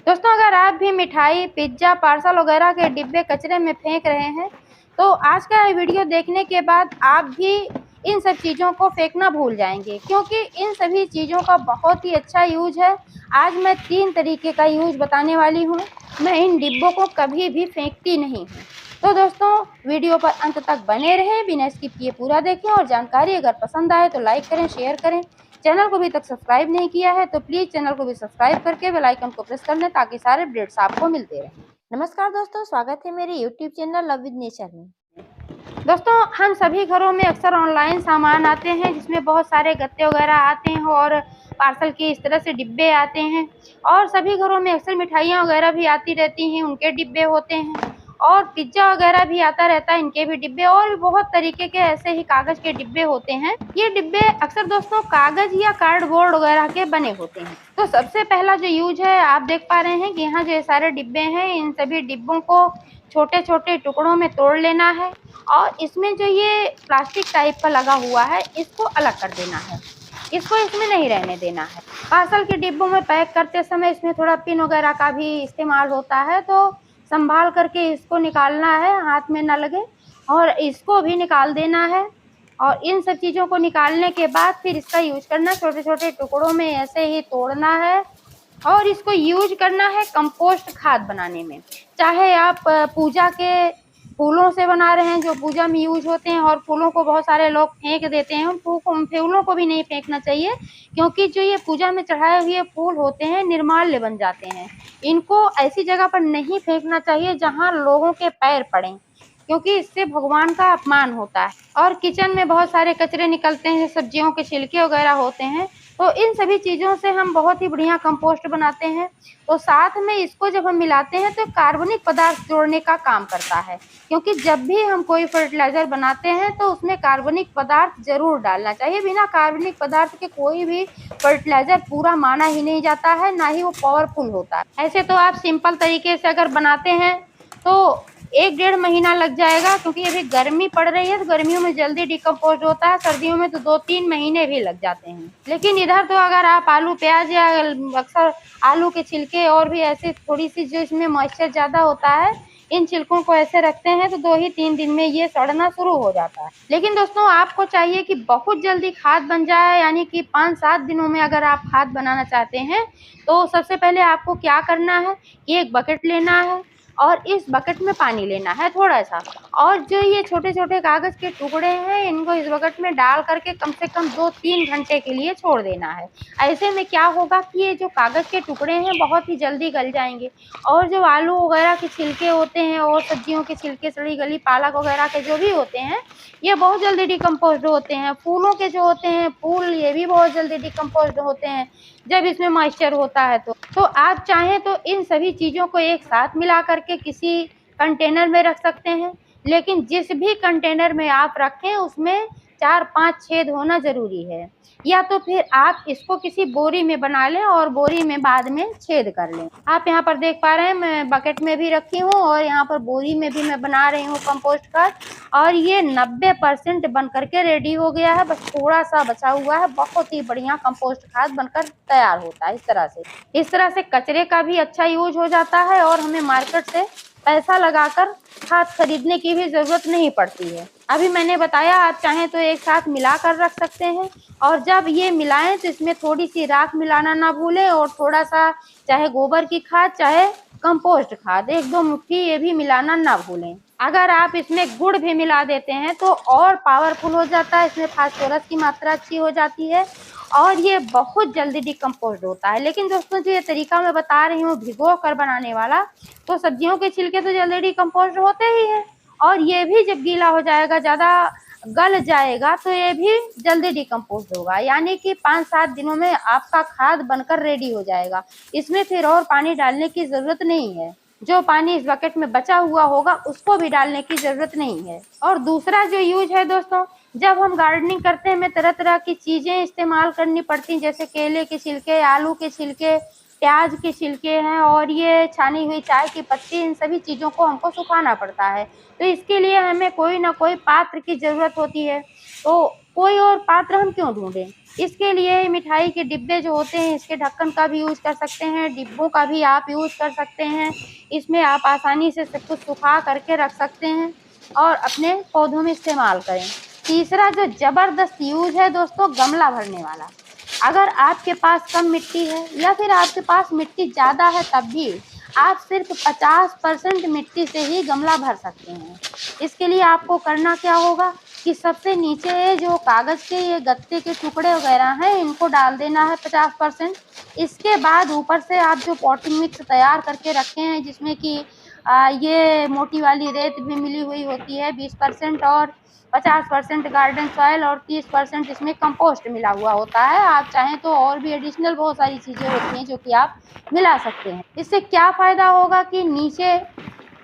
दोस्तों, अगर आप भी मिठाई, पिज्ज़ा, पार्सल वगैरह के डिब्बे कचरे में फेंक रहे हैं, तो आज का वीडियो देखने के बाद आप भी इन सब चीज़ों को फेंकना भूल जाएंगे, क्योंकि इन सभी चीज़ों का बहुत ही अच्छा यूज है। आज मैं 3 तरीके का यूज बताने वाली हूँ। मैं इन डिब्बों को कभी भी फेंकती नहीं हूँ। तो दोस्तों, वीडियो पर अंत तक बने रहें, बिना स्किप किए पूरा देखें और जानकारी अगर पसंद आए तो लाइक करें, शेयर करें। चैनल को अभी तक सब्सक्राइब नहीं किया है तो प्लीज़ चैनल को भी सब्सक्राइब करके बेल आइकन को प्रेस कर लें, ताकि सारे अपडेट्स आपको मिलते रहें। नमस्कार दोस्तों, स्वागत है मेरे YouTube channel love with nature में। दोस्तों, हम सभी घरों में अक्सर ऑनलाइन सामान आते हैं, जिसमें बहुत सारे गत्ते वगैरह आते हैं और पार्सल के इस तरह से डिब्बे आते हैं। और सभी घरों में अक्सर मिठाइयाँ वगैरह भी आती रहती हैं, उनके डिब्बे होते हैं। और पिज्ज़ा वगैरह भी आता रहता है, इनके भी डिब्बे, और भी बहुत तरीके के ऐसे ही कागज़ के डिब्बे होते हैं। ये डिब्बे अक्सर दोस्तों कागज़ या कार्डबोर्ड वगैरह के बने होते हैं। तो सबसे पहला जो यूज है, आप देख पा रहे हैं कि यहाँ जो सारे डिब्बे हैं, इन सभी डिब्बों को छोटे छोटे टुकड़ों में तोड़ लेना है और इसमें जो ये प्लास्टिक टाइप का लगा हुआ है, इसको अलग कर देना है। इसको इसमें नहीं रहने देना है। पार्सल के डिब्बों में पैक करते समय इसमें थोड़ा पिन वगैरह का भी इस्तेमाल होता है, तो संभाल करके इसको निकालना है, हाथ में ना लगे, और इसको भी निकाल देना है। और इन सब चीज़ों को निकालने के बाद फिर इसका यूज करना, छोटे छोटे टुकड़ों में ऐसे ही तोड़ना है और इसको यूज करना है कंपोस्ट खाद बनाने में। चाहे आप पूजा के फूलों से बना रहे हैं, जो पूजा में यूज होते हैं, और फूलों को बहुत सारे लोग फेंक देते हैं। उन फूलों को भी नहीं फेंकना चाहिए, क्योंकि जो ये पूजा में चढ़ाए हुए फूल होते हैं, निर्माल्य बन जाते हैं। इनको ऐसी जगह पर नहीं फेंकना चाहिए जहाँ लोगों के पैर पड़ें, क्योंकि इससे भगवान का अपमान होता है। और किचन में बहुत सारे कचरे निकलते हैं, सब्जियों के छिलके वगैरह होते हैं, तो इन सभी चीज़ों से हम बहुत ही बढ़िया कंपोस्ट बनाते हैं। तो साथ में इसको जब हम मिलाते हैं तो कार्बनिक पदार्थ जोड़ने का काम करता है, क्योंकि जब भी हम कोई फर्टिलाइज़र बनाते हैं तो उसमें कार्बनिक पदार्थ ज़रूर डालना चाहिए। बिना कार्बनिक पदार्थ के कोई भी फर्टिलाइज़र पूरा माना ही नहीं जाता है, ना ही वो पावरफुल होता है। ऐसे तो आप सिंपल तरीके से अगर बनाते हैं तो 1-1.5 महीना लग जाएगा, क्योंकि अभी गर्मी पड़ रही है तो गर्मियों में जल्दी डिकम्पोज होता है, सर्दियों में तो 2-3 महीने भी लग जाते हैं। लेकिन इधर तो अगर आप आलू प्याज या अक्सर आलू के छिलके और भी ऐसे थोड़ी सी जो इसमें मॉइस्चर ज़्यादा होता है, इन छिलकों को ऐसे रखते हैं तो 2 ही 3 दिन में ये सड़ना शुरू हो जाता है। लेकिन दोस्तों, आपको चाहिए कि बहुत जल्दी खाद बन जाए, यानी कि 5-7 दिनों में अगर आप खाद बनाना चाहते हैं, तो सबसे पहले आपको क्या करना है कि एक बकेट लेना है और इस बकेट में पानी लेना है थोड़ा सा, और जो ये छोटे छोटे कागज़ के टुकड़े हैं, इनको इस बकेट में डाल करके कम से कम 2-3 घंटे के लिए छोड़ देना है। ऐसे में क्या होगा कि ये जो कागज़ के टुकड़े हैं बहुत ही जल्दी गल जाएंगे, और जो आलू वगैरह के छिलके होते हैं और सब्जियों के छिलके, सड़ी गली पालक वगैरह के जो भी होते हैं, ये बहुत जल्दी डिकम्पोज्ड होते हैं। फूलों के जो होते हैं फूल, ये भी बहुत जल्दी डिकम्पोज्ड होते हैं जब इसमें मॉइस्चर होता है। तो आप चाहें तो इन सभी चीज़ों को एक साथ मिला करके किसी कंटेनर में रख सकते हैं, लेकिन जिस भी कंटेनर में आप रखें उसमें 4-5 छेद होना ज़रूरी है। या तो फिर आप इसको किसी बोरी में बना लें और बोरी में बाद में छेद कर लें। आप यहाँ पर देख पा रहे हैं, मैं बकेट में भी रखी हूँ और यहाँ पर बोरी में भी मैं बना रही हूँ कंपोस्ट खाद, और ये 90% बन करके रेडी हो गया है। बस थोड़ा सा बचा हुआ है। बहुत ही बढ़िया कंपोस्ट खाद बनकर तैयार होता है। इस तरह से कचरे का भी अच्छा यूज हो जाता है और हमें मार्केट से पैसा लगाकर खाद खरीदने की भी ज़रूरत नहीं पड़ती है। अभी मैंने बताया, आप चाहें तो एक साथ मिला कर रख सकते हैं, और जब ये मिलाएं तो इसमें थोड़ी सी राख मिलाना ना भूलें, और थोड़ा सा चाहे गोबर की खाद चाहे कंपोस्ट खाद, 1-2 मुट्ठी ये भी मिलाना ना भूलें। अगर आप इसमें गुड़ भी मिला देते हैं तो और पावरफुल हो जाता है, इसमें फास्फोरस की मात्रा अच्छी हो जाती है और ये बहुत जल्दी डिकम्पोज होता है। लेकिन दोस्तों, जो ये तरीका मैं बता रही हूँ भिगो कर बनाने वाला, तो सब्जियों के छिलके तो जल्दी डिकम्पोज होते ही हैं, और ये भी जब गीला हो जाएगा, ज़्यादा गल जाएगा, तो ये भी जल्दी डिकम्पोज होगा। यानी कि 5-7 दिनों में आपका खाद बनकर रेडी हो जाएगा। इसमें फिर और पानी डालने की ज़रूरत नहीं है। जो पानी इस बकेट में बचा हुआ होगा उसको भी डालने की ज़रूरत नहीं है। और दूसरा जो यूज है दोस्तों, जब हम गार्डनिंग करते हैं, हमें तरह तरह की चीज़ें इस्तेमाल करनी पड़ती हैं, जैसे केले के छिलके, आलू के छिलके, प्याज के छिलके हैं, और ये छानी हुई चाय की पत्ती, इन सभी चीज़ों को हमको सुखाना पड़ता है। तो इसके लिए हमें कोई ना कोई पात्र की ज़रूरत होती है। तो कोई और पात्र हम क्यों ढूंढें। इसके लिए मिठाई के डिब्बे जो होते हैं, इसके ढक्कन का भी यूज कर सकते हैं, डिब्बों का भी आप यूज कर सकते हैं। इसमें आप आसानी से सब कुछ सुखा करके रख सकते हैं और अपने पौधों में इस्तेमाल करें। तीसरा जो जबरदस्त यूज है दोस्तों, गमला भरने वाला। अगर आपके पास कम मिट्टी है या फिर आपके पास मिट्टी ज़्यादा है, तब भी आप सिर्फ 50% मिट्टी से ही गमला भर सकते हैं। इसके लिए आपको करना क्या होगा कि सबसे नीचे जो कागज़ के ये गत्ते के टुकड़े वगैरह हैं, इनको डाल देना है 50%। इसके बाद ऊपर से आप जो पॉटिंग मिक्स तैयार करके रखे हैं, जिसमें कि ये मोटी वाली रेत भी मिली हुई होती है 20%, और 50% गार्डन सॉइल और 30% इसमें कंपोस्ट मिला हुआ होता है। आप चाहें तो और भी एडिशनल बहुत सारी चीज़ें होती हैं जो कि आप मिला सकते हैं। इससे क्या फ़ायदा होगा कि नीचे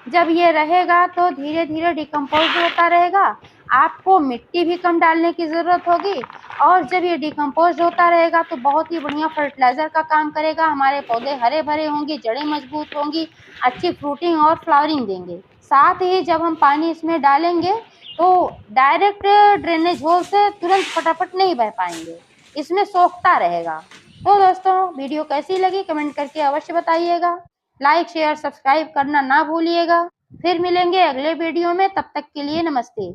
जब ये रहेगा तो धीरे धीरे डिकम्पोज होता रहेगा, आपको मिट्टी भी कम डालने की ज़रूरत होगी, और जब ये डिकम्पोज होता रहेगा तो बहुत ही बढ़िया फर्टिलाइज़र का काम करेगा। हमारे पौधे हरे भरे होंगे, जड़ें मजबूत होंगी, अच्छी फ्रूटिंग और फ्लावरिंग देंगे। साथ ही जब हम पानी इसमें डालेंगे तो डायरेक्ट ड्रेनेज होल से तुरंत फटाफट नहीं बह पाएंगे, इसमें सोखता रहेगा। तो दोस्तों, वीडियो कैसी लगी कमेंट करके अवश्य बताइएगा। लाइक शेयर सब्सक्राइब करना ना भूलिएगा। फिर मिलेंगे अगले वीडियो में, तब तक के लिए नमस्ते।